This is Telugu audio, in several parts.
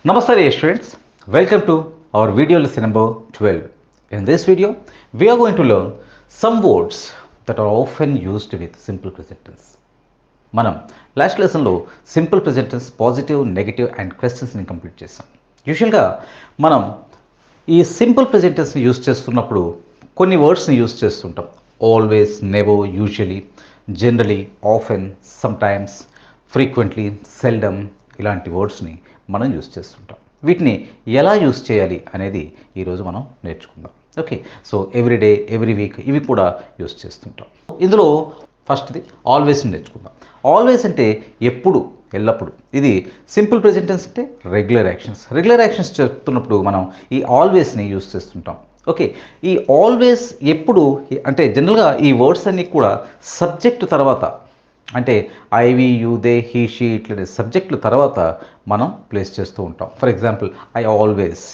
Namaste dear students, welcome to our video lesson number 12. In this video, we are going to learn some words that are often used with simple present tense. మనం లాస్ట్ లెసన్లో simple present tense positive negative and క్వశ్చన్స్ని కంప్లీట్ చేసాం. యూజువల్గా మనం ఈ సింపుల్ ప్రెజెంట్ టెన్స్ని యూజ్ చేస్తున్నప్పుడు కొన్ని వర్డ్స్ని యూజ్ చేస్తుంటాం. Always, never, usually, generally, often, sometimes, frequently, seldom ఇలాంటి వర్డ్స్ని మనం యూజ్ చేస్తుంటాం. వీటిని ఎలా యూజ్ చేయాలి అనేది ఈరోజు మనం నేర్చుకుందాం. Okay, so everyday, every week ఇవి కూడా యూజ్ చేస్తుంటాం. ఇందులో ఫస్ట్ది ఆల్వేస్ని నేర్చుకుందాం. ఆల్వేస్ అంటే ఎప్పుడు, ఎల్లప్పుడు. ఇది సింపుల్ ప్రెజెంట్ టెన్స్ అంటే రెగ్యులర్ యాక్షన్స్ చెప్తున్నప్పుడు మనం ఈ ఆల్వేస్ని యూజ్ చేస్తుంటాం. ఓకే, ఈ ఆల్వేస్ ఎప్పుడు అంటే జనరల్గా ఈ వర్డ్స్ అన్నీ కూడా సబ్జెక్టు తర్వాత అంటే IV, you, they, he, she ఇట్లా సబ్జెక్టుల తర్వాత మనం ప్లేస్ చేస్తూ ఉంటాం. ఫర్ ఎగ్జాంపుల్ ఐ ఆల్వేస్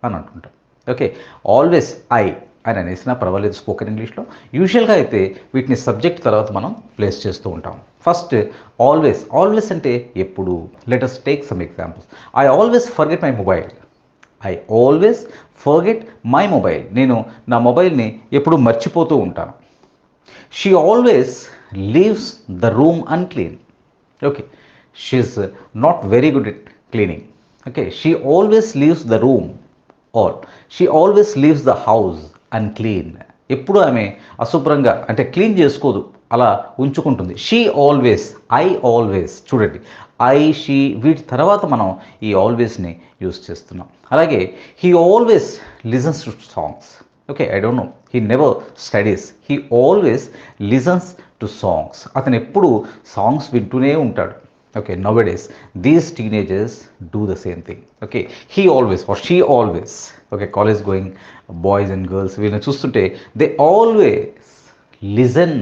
అని అంటుంటాం. ఓకే, ఆల్వేస్ ఐ అని అనేసినా పర్వాలేదు స్పోకెన్ ఇంగ్లీష్లో. యూజువల్గా అయితే వీటిని సబ్జెక్ట్ తర్వాత మనం ప్లేస్ చేస్తూ ఉంటాం. ఫస్ట్ ఆల్వేస్ అంటే ఎప్పుడు. Let us take some examples. I always forget my mobile. I always forget my mobile. నేను నా మొబైల్ని ఎప్పుడు మర్చిపోతూ ఉంటాను. She always leaves the room unclean. Okay, she's not very good at cleaning. Okay, she always leaves the room or she always leaves the house unclean. ఎప్పుడు ఆమె అశుభ్రంగా అంటే క్లీన్ చేసుకోదు, అలా ఉంచుకుంటుంది. She always, I always. చూడండి, ఐ, షీ వీటి తర్వాత మనం ఈ ఆల్వేస్ని యూజ్ చేస్తున్నాం. అలాగే he always listens to songs. Okay, I don't know, he never studies, he always listens to songs. అతను ఎప్పుడు సాంగ్స్ వింటూనే ఉంటాడు. Okay, nowadays these teenagers do the same thing. Okay, he always or she always. Okay, college going boys and girls వీళ్ళని చూస్తుంటే they always listen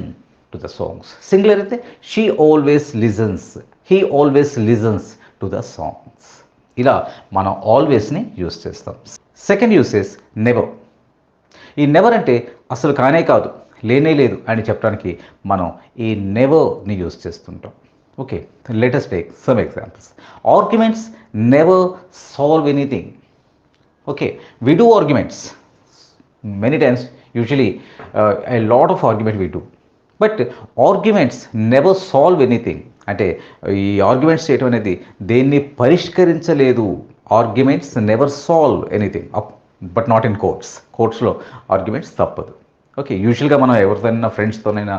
to the songs. Singular అయితే she always listens, he always listens to the songs. ఇలా మనం ఆల్వేస్ని యూస్ చేస్తాం. Second usage never. ఈ నెవర్ అంటే అసలు కానే కాదు, లేనే లేదు అని చెప్పడానికి మనం ఈ నెవర్ని యూజ్ చేస్తుంటాం. Okay, let us take some examples. Arguments never solve anything. Okay, we do arguments many times, usually a lot of argument we do, but arguments never solve anything. అంటే ఈ ఆర్గ్యుమెంట్స్ చేయటం అనేది దేన్ని పరిష్కరించలేదు. Arguments never solve anything, but not in కోర్ట్స్లో ఆర్గ్యుమెంట్స్ తప్పదు. ఓకే, యూజువల్గా మనం ఎవరితోనైనా ఫ్రెండ్స్తోనైనా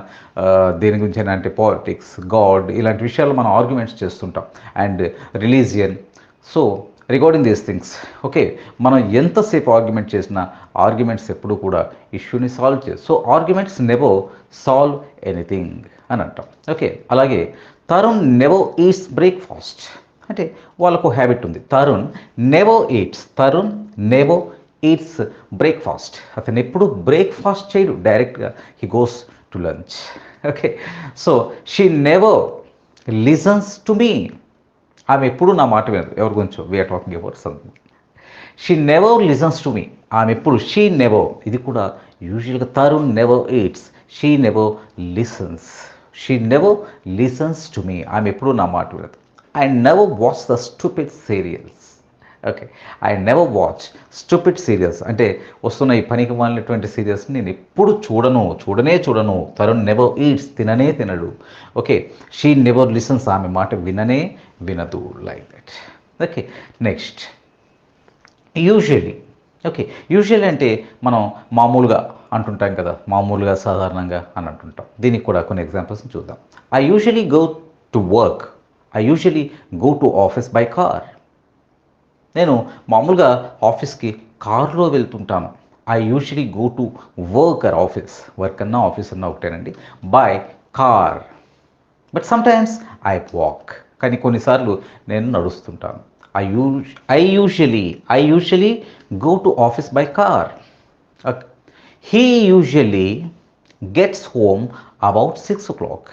దేని గురించి అయినా అంటే పాలిటిక్స్, గాడ్ ఇలాంటి విషయాలు మనం ఆర్గ్యుమెంట్స్ చేస్తుంటాం. And religion. So regarding these things, okay, మనం ఎంతసేపు ఆర్గ్యుమెంట్ చేసినా ఆర్గ్యుమెంట్స్ ఎప్పుడు కూడా ఇష్యూని సాల్వ్ చేయదు. So arguments never solve anything అని అంటాం. ఓకే, అలాగే తరుణ్ నెవర్ ఈట్స్ బ్రేక్ఫాస్ట్. అంటే వాళ్ళకు హ్యాబిట్ ఉంది. Tarun never eats breakfast. అతను ఎప్పుడు బ్రేక్ఫాస్ట్ చేయడు, డైరెక్ట్గా he goes to lunch. Okay, so she never listens to me. ఆమె ఎప్పుడు నా మాట వినదు. ఎవరి గురించో we're talking about something. She never listens to me. ఆమె ఎప్పుడు షీ నెవర్. ఇది కూడా యూజువల్గా Tarun never eats, she never listens to me. ఆమె ఎప్పుడు నా మాట వినదు. I never watch the stupid serials. Okay, I never watch stupid serials అంటే వస్తున్న ఈ పనికి మాలినటువంటి సీరియల్స్ని నేను ఎప్పుడు చూడను. తరుణ్ నెవర్ ఈట్స్, తినడు. ఓకే, షీ నెవర్ లిసన్స్, ఆమె మాట వినదు. Like that. Okay, next usually. Okay, usually అంటే మనం మామూలుగా అంటుంటాం కదా, మామూలుగా సాధారణంగా అని అంటుంటాం. దీనికి కూడా కొన్ని ఎగ్జాంపుల్స్ని చూద్దాం. I usually go to work, I usually go to office by car. నేను మామూలుగా ఆఫీస్కి కారులో వెళ్తుంటాను. I usually go to work or office, work అన్నా ఆఫీస్ అన్నా ఒకటేనండి, by car. But sometimes I walk. కానీ కొన్నిసార్లు నేను నడుస్తుంటాను. I usually go to office by car. He usually gets home about 6 o'clock.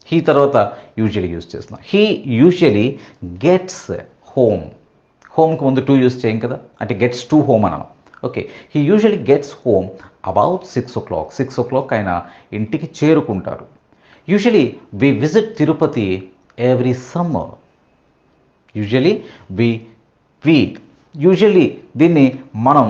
He తర్వాత యూజువలీ యూజ్ చేస్తున్నాం. హీ యూజువలీ గెట్స్ హోమ్కి ముందు టు యూజ్ చేయం కదా, అంటే గెట్స్ టు హోమ్ అన్నాం. Okay, he usually gets home about 6 o'clock. 6 o'clock ఆయన ఇంటికి చేరుకుంటారు. Usually we visit Tirupati every summer. Usually we we usually దీన్ని మనం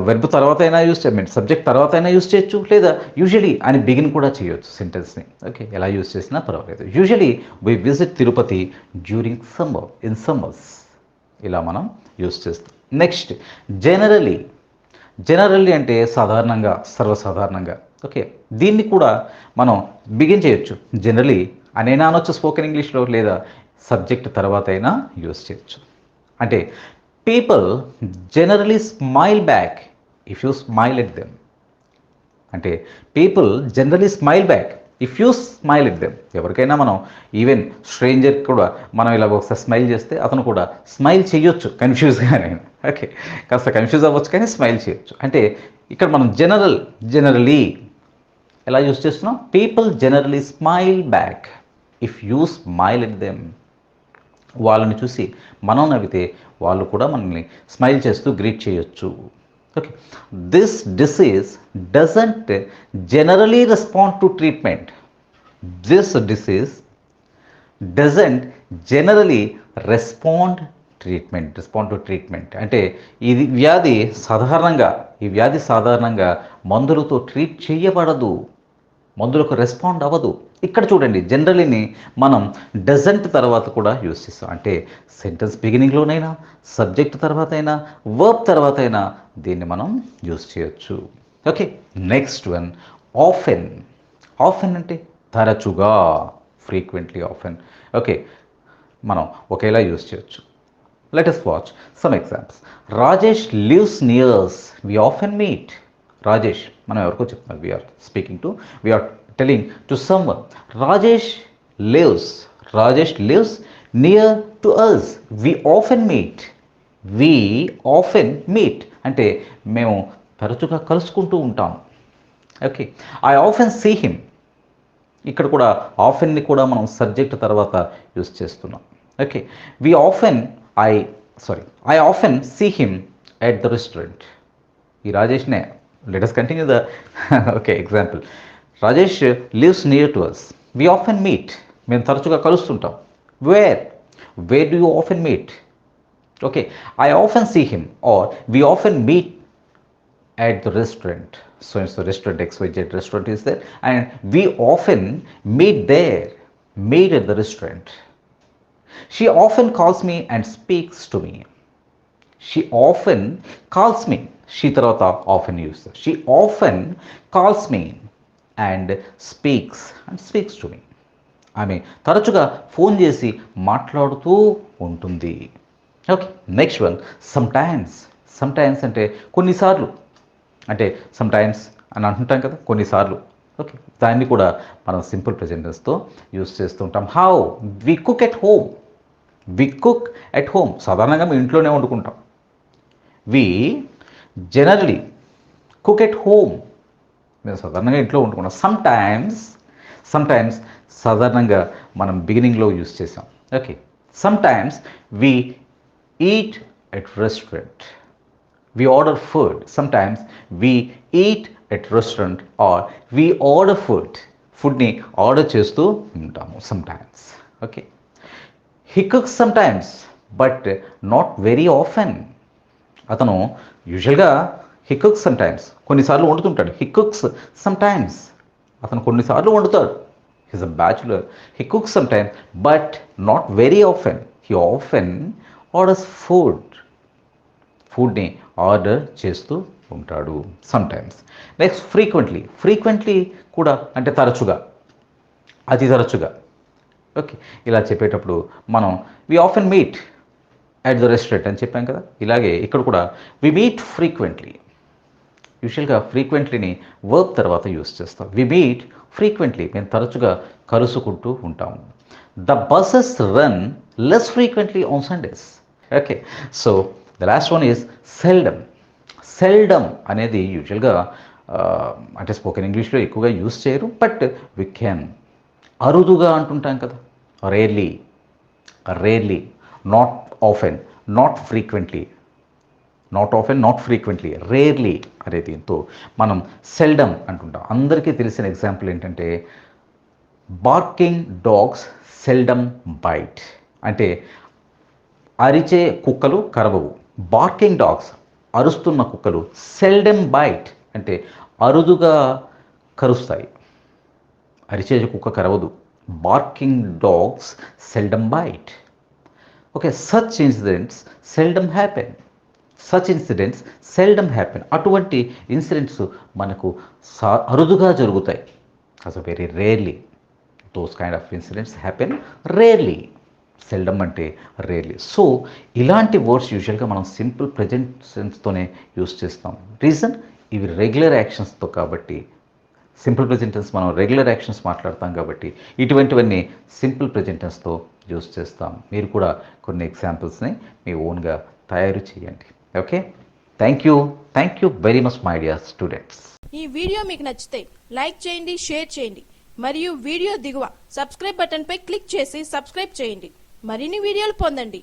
వెర్బ్ తర్వాత అయినా యూస్ చేయచ్చు, సబ్జెక్ట్ తర్వాత అయినా యూస్ చేయొచ్చు, లేదా యూజువలీ అని బిగిన్ కూడా చేయొచ్చు సెంటెన్స్ని. ఓకే, ఎలా యూస్ చేసినా పర్వాలేదు. Usually we visit Tirupati during summer, in summers, ఇలా మనం యూస్ చేస్తాం. Next generally. జనరల్లీ అంటే సాధారణంగా, సర్వసాధారణంగా. ఓకే, దీన్ని కూడా మనం బిగిన్ చేయొచ్చు, జనరలీ అనైనా అనొచ్చు స్పోకెన్ ఇంగ్లీష్లో, లేదా సబ్జెక్ట్ తర్వాత అయినా యూస్ చేయొచ్చు. అంటే people generally smile back if you smile at them. అంటే people generally smile back if you smile at them. ఎవరికైనా మనం, ఈవెన్ స్ట్రేంజర్ కూడా మనం ఇలా ఒకసారి స్మైల్ చేస్తే అతను కూడా స్మైల్ చేయొచ్చు కన్ఫ్యూజ్గానే. ఓకే, కాస్త కన్ఫ్యూజ్ అవ్వచ్చు కానీ స్మైల్ చేయొచ్చు. అంటే ఇక్కడ మనం జనరలీ ఎలా యూస్ చేస్తున్నాం? People generally smile back if you smile at them. వాళ్ళని చూసి మనం నవ్వితే వాళ్ళు కూడా మనల్ని స్మైల్ చేస్తూ గ్రీట్ చేయొచ్చు. Okay, this disease doesn't generally respond to treatment. This disease doesn't generally respond to treatment. అంటే ఈ వ్యాధి సాధారణంగా మందులతో ట్రీట్ చేయబడదు, మందులకు రెస్పాండ్ అవ్వదు. ఇక్కడ చూడండి, జనరలీని మనం డజంట్ తర్వాత కూడా యూస్ చేస్తాం. అంటే సెంటెన్స్ బిగినింగ్లోనైనా, సబ్జెక్ట్ తర్వాత అయినా, వర్బ్ తర్వాత అయినా దీన్ని మనం యూస్ చేయొచ్చు. Okay, next one often. Often అంటే తరచుగా, ఫ్రీక్వెంట్లీ, ఆఫెన్. ఓకే, మనం ఒకేలా యూస్ చేయొచ్చు. Let us watch some examples. Rajesh lives near us. We often meet. Rajesh మనం ఎవరికో చెప్తున్నారు, we are telling to someone. Rajesh lives near to us. We often meet అంటే మేము తరచుగా కలుసుకుంటూ ఉంటాం. Okay, I often see him. ఇక్కడ కూడా ఆఫెన్ని కూడా మనం సబ్జెక్ట్ తర్వాత యూస్ చేస్తున్నాం. Okay, I often see him at the restaurant. ఈ రాజేష్నే, let us continue the example. Rajesh lives near to us. We often meet, మేము తరచుగా కలుస్తుంటాం. Where do you often meet? Okay, I often see him or we often meet at the restaurant. So it's the restaurant, XYZ restaurant is there, and we often meet at the restaurant. She often calls me and speaks to me. She often calls me. She tarvata often use. She often calls me and speaks to me. ఆమె తరచుగా ఫోన్ చేసి మాట్లాడుతూ ఉంటుంది. ఓకే, నెక్స్ట్ వన్ సమ్టైమ్స్ అంటే కొన్నిసార్లు, అంటే సమ్టైమ్స్ అని అంటుంటాం కదా, కొన్నిసార్లు. ఓకే, దాన్ని కూడా మనం సింపుల్ ప్రెజెంటెన్స్తో యూస్ చేస్తూ ఉంటాం. How we cook at home. సాధారణంగా మేము ఇంట్లోనే వండుకుంటాం. We generally cook at home, మేము సాధారణంగా ఇంట్లో వండుకుంటాం. సమ్టైమ్స్ సాధారణంగా మనం బిగినింగ్లో యూస్ చేసాం. Okay, sometimes we eat at restaurant. We order food. Sometimes we eat at restaurant or we order food. ఫుడ్ని ఆర్డర్ చేస్తూ ఉంటాము sometimes. Okay, he cooks sometimes but not very often. అతను యూజువల్గా he cooks sometimes, కొన్నిసార్లు వండుతుంటాడు. he cooks sometimes, అతను కొన్నిసార్లు వండుతాడు. he's a bachelor. he cooks sometimes but not very often. he often orders ఫుడ్ని ఆర్డర్ చేస్తూ ఉంటాడు సమ్టైమ్స్. నెక్స్ట్ ఫ్రీక్వెంట్లీ కూడా అంటే తరచుగా, అతి తరచుగా. ఓకే, ఇలా చెప్పేటప్పుడు మనం we often meet at the restaurant అని చెప్పాం కదా, ఇలాగే ఇక్కడ కూడా వి మీట్ ఫ్రీక్వెంట్లీ. యూజువల్గా ఫ్రీక్వెంట్లీని వర్బ్ తర్వాత యూస్ చేస్తాం. వి మీట్ ఫ్రీక్వెంట్లీ, మేము తరచుగా కలుసుకుంటూ ఉంటాము. The buses run less frequently on Sundays. Okay, so the last one is seldom అనేది యూజువల్గా అంటే స్పోకెన్ ఇంగ్లీష్లో ఎక్కువగా యూస్ చేయరు, బట్ వి క్యాన్, అరుదుగా అంటుంటాం కదా, rarely, not often, not frequently, rarely అనే దీంతో మనం సెల్డమ్ అంటుంటాం. అందరికీ తెలిసిన ఎగ్జాంపుల్ ఏంటంటే బార్కింగ్ డాగ్స్ సెల్డమ్ బైట్. అంటే అరిచే కుక్కలు కరవవు. బార్కింగ్ డాగ్స్, అరుస్తున్న కుక్కలు సెల్డెమ్ బైట్, అంటే అరుదుగా కరుస్తాయి. అరిచే కుక్క కరవదు. Barking dogs seldom bite. Okay, such incidents seldom happen. Such incidents seldom happen. అటువంటి ఇన్సిడెంట్స్ మనకు అరుదుగా జరుగుతాయి. అసలు very rarely. Those kind of incidents happen rarely. Seldom అంటే రేర్లీ. సో ఇలాంటి వర్డ్స్ యూజువల్గా మనం సింపుల్ ప్రజెంట్ సెన్స్తోనే యూస్ చేస్తాం. రీజన్, ఇవి రెగ్యులర్ యాక్షన్స్తో కాబట్టి. సింపుల్ ప్రెజెంట్ టెన్స్ మనం రెగ్యులర్ యాక్షన్స్ మాట్లాడతాం కాబట్టి ఇటువంటివన్నీ సింపుల్ ప్రెజెంట్ టెన్స్తో యూస్ చేస్తాం. మీరు కూడా కొన్ని ఎగ్జాంపుల్స్ని మీ ఓన్గా తయారు చేయండి. Okay, thank you very much my dear students. ఈ వీడియో మీకు నచ్చితే లైక్ చేయండి, షేర్ చేయండి మరియు వీడియో దిగువ సబ్స్క్రైబ్ బటన్ పై క్లిక్ చేసి సబ్స్క్రైబ్ చేయండి. మరిన్ని వీడియోలు పొందండి.